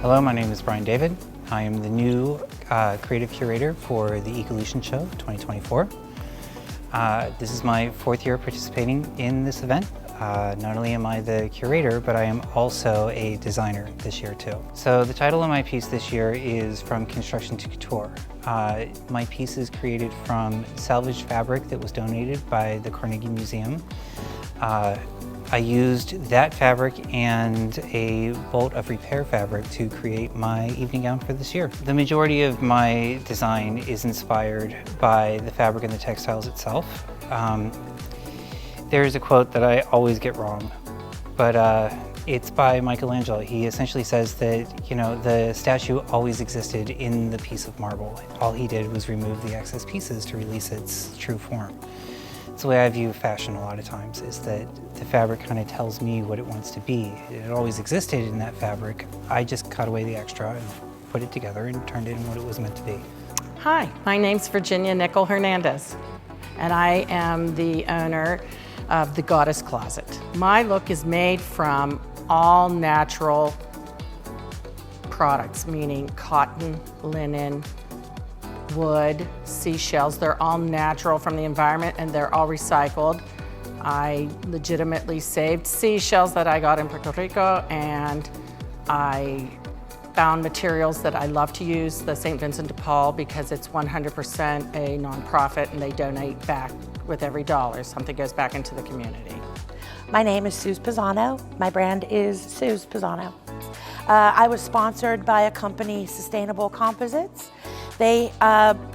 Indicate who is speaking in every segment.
Speaker 1: Hello, my name is Brian David. I am the new creative curator for the Ecolution Show 2024. This is my 4th year participating in this event. Not only am I the curator, but I am also a designer this year too. So the title of my piece this year is From Construction to Couture. My piece is created from salvaged fabric that was donated by the Carnegie Museum. I used that fabric and a bolt of repair fabric to create my evening gown for this year. The majority of my design is inspired by the fabric and the textiles itself. There's a quote that I always get wrong, but it's by Michelangelo. He essentially says that, you know, the statue always existed in the piece of marble. All he did was remove the excess pieces to release its true form. It's the way I view fashion a lot of times, is that the fabric kind of tells me what it wants to be. It always existed in that fabric. I just cut away the extra and put it together and turned it into what it was meant to be.
Speaker 2: Hi, my name's Virginia Nickel Hernandez, and I am the owner of the Goddess Closet. My look is made from all natural products, meaning cotton, linen, wood, seashells. They're all natural from the environment and they're all recycled. I legitimately saved seashells that I got in Puerto Rico, and I found materials that I love to use, the St. Vincent de Paul, because it's 100% a nonprofit and they donate back with every dollar. Something goes back into the community.
Speaker 3: My name is Suze Pisano. My brand is Suze Pisano. I was sponsored by a company, Sustainable Composites. They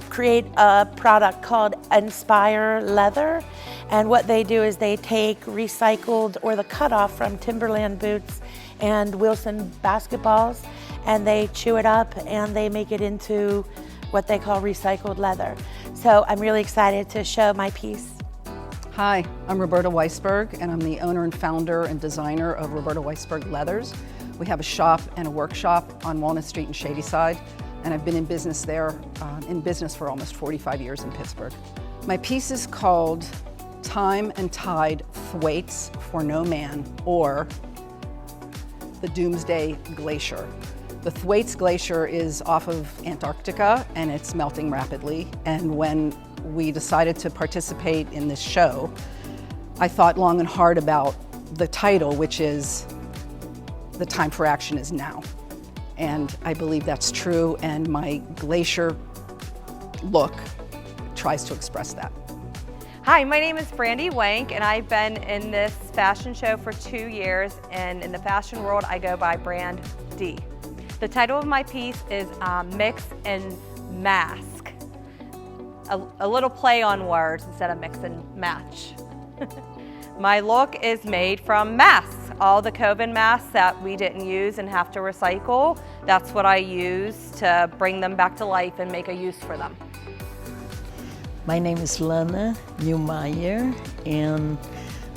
Speaker 3: create a product called Inspire Leather, and what they do is they take recycled or the cutoff from Timberland boots and Wilson basketballs, and they chew it up and they make it into what they call recycled leather. So I'm really excited to show my piece.
Speaker 4: Hi, I'm Roberta Weisberg, and I'm the owner and founder and designer of Roberta Weisberg Leathers. We have a shop and a workshop on Walnut Street in Shadyside, and I've been in business there, for almost 45 years in Pittsburgh. My piece is called Time and Tide Thwaites for No Man, or the Doomsday Glacier. The Thwaites Glacier is off of Antarctica and it's melting rapidly, and when we decided to participate in this show, I thought long and hard about the title, which is The Time for Action is Now. And I believe that's true, and my glacier look tries to express that.
Speaker 5: Hi, my name is Brandy Wank, and I've been in this fashion show for 2 years, and in the fashion world I go by Brand D. The title of my piece is Mix and Mask. A little play on words instead of mix and match. My look is made from masks. All the COVID masks that we didn't use and have to recycle, that's what I use to bring them back to life and make a use for them.
Speaker 6: My name is Lana Newmeyer, and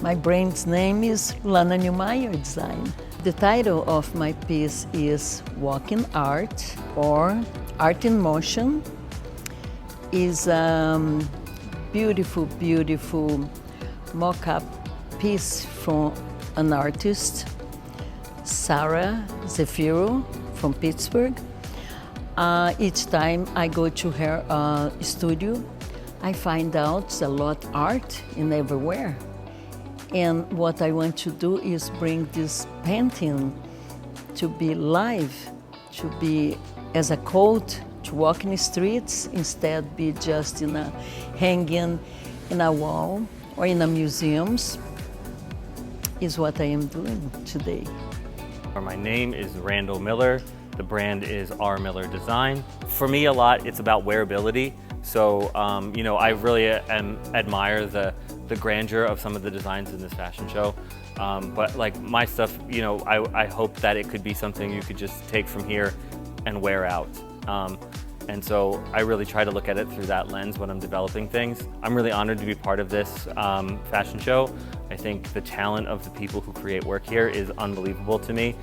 Speaker 6: my brand's name is Lana Newmeyer Design. The title of my piece is Walking Art, or Art in Motion. Is a beautiful, beautiful mock-up piece from an artist, Sarah Zefiro from Pittsburgh. Each time I go to her studio, I find out a lot of art in everywhere. And what I want to do is bring this painting to be live, to be as a coat, to walk in the streets, instead be just in a hanging in a wall or in a museums, is what I am doing today.
Speaker 7: My name is Randall Miller. The brand is R. Miller Design. For me, a lot, it's about wearability. So, you know, I really admire the grandeur of some of the designs in this fashion show. But like my stuff, you know, I hope that it could be something you could just take from here and wear out. And so I really try to look at it through that lens when I'm developing things. I'm really honored to be part of this fashion show. I think the talent of the people who create work here is unbelievable to me.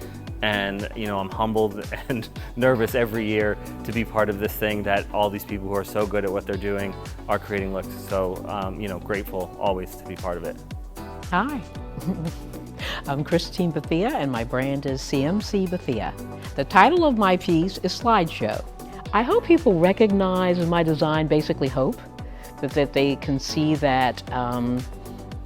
Speaker 7: And you know, I'm humbled and nervous every year to be part of this thing that all these people who are so good at what they're doing are creating looks. So, you know, grateful always to be part of it.
Speaker 8: Hi, I'm Christine Bethia and my brand is CMC Bethia. The title of my piece is Slideshow. I hope people recognize my design, basically hope, that they can see that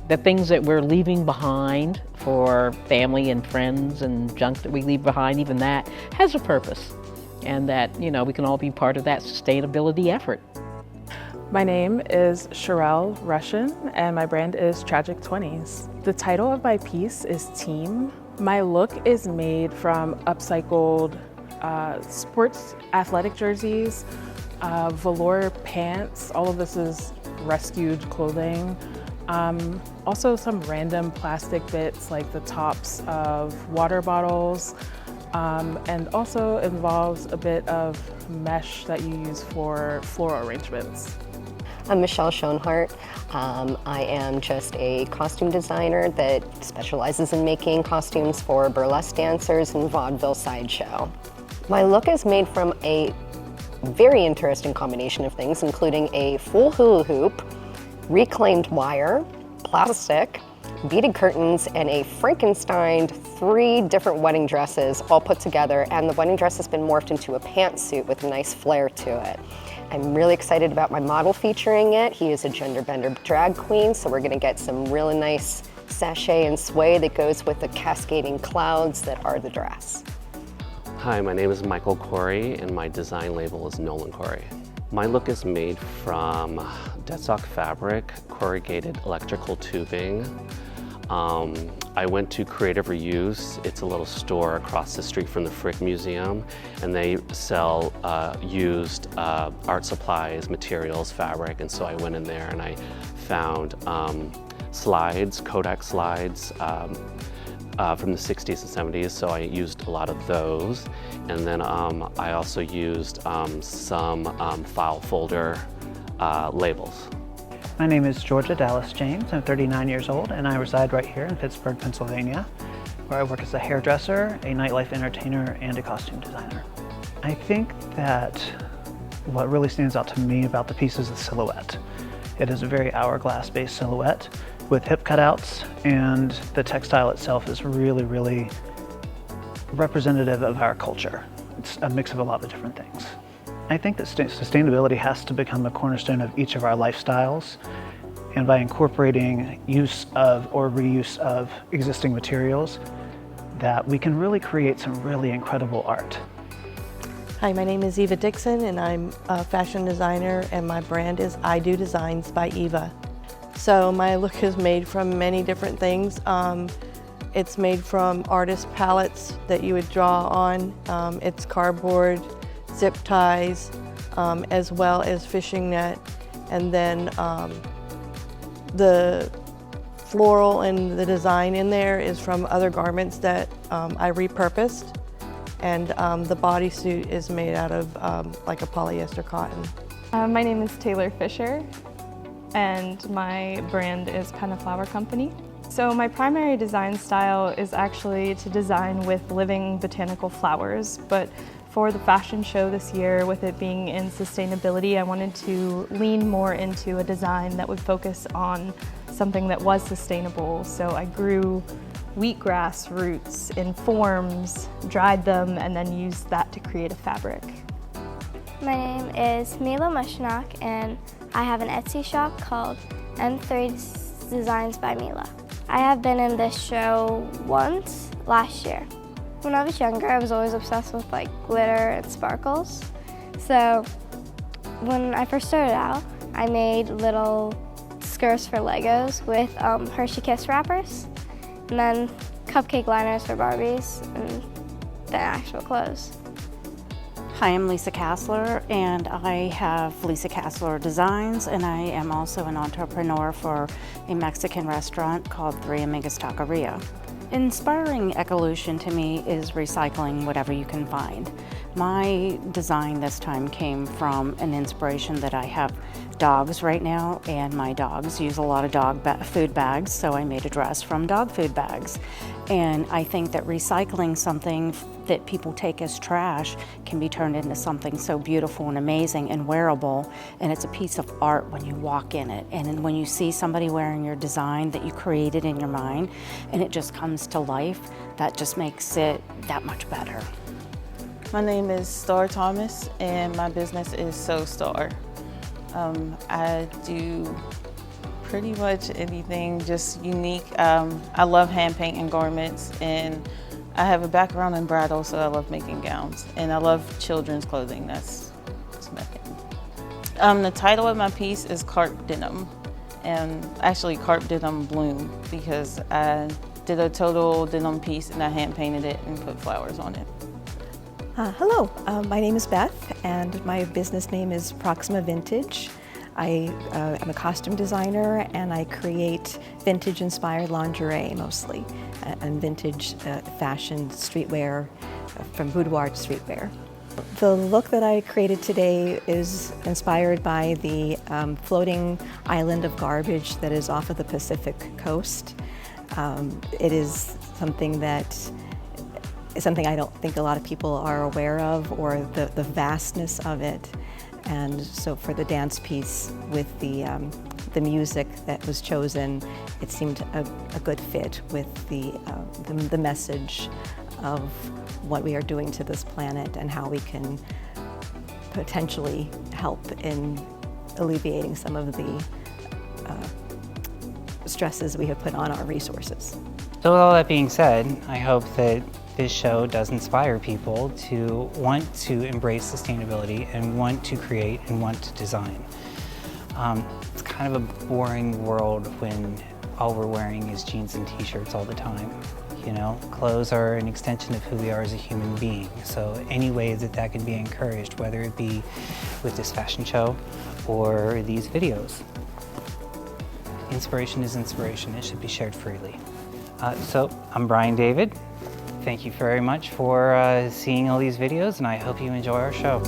Speaker 8: the things that we're leaving behind for family and friends and junk that we leave behind, even that has a purpose. And that, you know, we can all be part of that sustainability effort.
Speaker 9: My name is Sherelle Russian and my brand is Tragic 20s. The title of my piece is Team. My look is made from upcycled sports athletic jerseys, velour pants. All of this is rescued clothing. Also some random plastic bits like the tops of water bottles, and also involves a bit of mesh that you use for floral arrangements.
Speaker 10: I'm Michelle Schoenhart. I am just a costume designer that specializes in making costumes for burlesque dancers and vaudeville sideshow. My look is made from a very interesting combination of things, including a full hula hoop, reclaimed wire, plastic, beaded curtains, and a Frankenstein 3 different wedding dresses all put together, and the wedding dress has been morphed into a pantsuit with a nice flair to it. I'm really excited about my model featuring it. He is a gender bender drag queen, so we're gonna get some really nice sachet and sway that goes with the cascading clouds that are the dress.
Speaker 11: Hi, my name is Michael Corey and my design label is Nolan Corey. My look is made from deadstock fabric, corrugated electrical tubing. I went to Creative Reuse. It's a little store across the street from the Frick Museum, and they sell used art supplies, materials, fabric, and so I went in there and I found slides, Kodak slides, from the 60s and 70s, so I used a lot of those. And then I also used some file folder labels.
Speaker 12: My name is Georgia Dallas James. I'm 39 years old and I reside right here in Pittsburgh, Pennsylvania, where I work as a hairdresser, a nightlife entertainer, and a costume designer. I think that what really stands out to me about the piece is the silhouette. It is a very hourglass-based silhouette with hip cutouts, and the textile itself is really, really representative of our culture. It's a mix of a lot of different things. I think that sustainability has to become a cornerstone of each of our lifestyles, and by incorporating use of or reuse of existing materials, that we can really create some really incredible art.
Speaker 13: Hi, my name is Eva Dixon and I'm a fashion designer and my brand is I Do Designs by Eva. So my look is made from many different things. It's made from artist palettes that you would draw on. It's cardboard, zip ties, as well as fishing net. And then the floral and the design in there is from other garments that I repurposed. And the bodysuit is made out of like a polyester cotton.
Speaker 14: My name is Taylor Fisher and my brand is Penna Flower Company. So my primary design style is actually to design with living botanical flowers, but for the fashion show this year, with it being in sustainability, I wanted to lean more into a design that would focus on something that was sustainable. So I grew wheatgrass roots in forms, dried them, and then used that to create a fabric.
Speaker 15: My name is Mila Mushnak, and I have an Etsy shop called M3 Designs by Mila. I have been in this show once last year. When I was younger, I was always obsessed with like glitter and sparkles. So when I first started out, I made little skirts for Legos with Hershey Kiss wrappers, and then cupcake liners for Barbies, and then actual clothes.
Speaker 16: Hi, I'm Lisa Kassler, and I have Lisa Kassler Designs, and I am also an entrepreneur for a Mexican restaurant called Three Amigas Taqueria. Inspiring Ecolution to me is recycling whatever you can find. My design this time came from an inspiration that I have dogs right now, and my dogs use a lot of food bags, so I made a dress from dog food bags. And I think that recycling something that people take as trash can be turned into something so beautiful and amazing and wearable, and it's a piece of art when you walk in it. And then when you see somebody wearing your design that you created in your mind and it just comes to life, that just makes it that much better.
Speaker 17: My name is Star Thomas and my business is Sew Star. I do pretty much anything just unique. I love hand painting garments, and I have a background in bridal, so I love making gowns. And I love children's clothing, that's my thing. The title of my piece is Carp Denim, and actually Carp Denim Bloom, because I did a total denim piece and I hand painted it and put flowers on it.
Speaker 18: Hello, my name is Beth and my business name is Proxima Vintage. I am a costume designer and I create vintage inspired lingerie mostly, and vintage fashion streetwear from boudoir to streetwear. The look that I created today is inspired by the floating island of garbage that is off of the Pacific coast. It is something I don't think a lot of people are aware of, or the vastness of it. And so for the dance piece with the music that was chosen, it seemed a good fit with the message of what we are doing to this planet and how we can potentially help in alleviating some of the stresses we have put on our resources.
Speaker 1: So with all that being said, I hope that this show does inspire people to want to embrace sustainability and want to create and want to design. It's kind of a boring world when all we're wearing is jeans and t-shirts all the time. You know, clothes are an extension of who we are as a human being. So any way that that can be encouraged, whether it be with this fashion show or these videos. Inspiration is inspiration. It should be shared freely. So I'm Brian David. Thank you very much for seeing all these videos, and I hope you enjoy our show.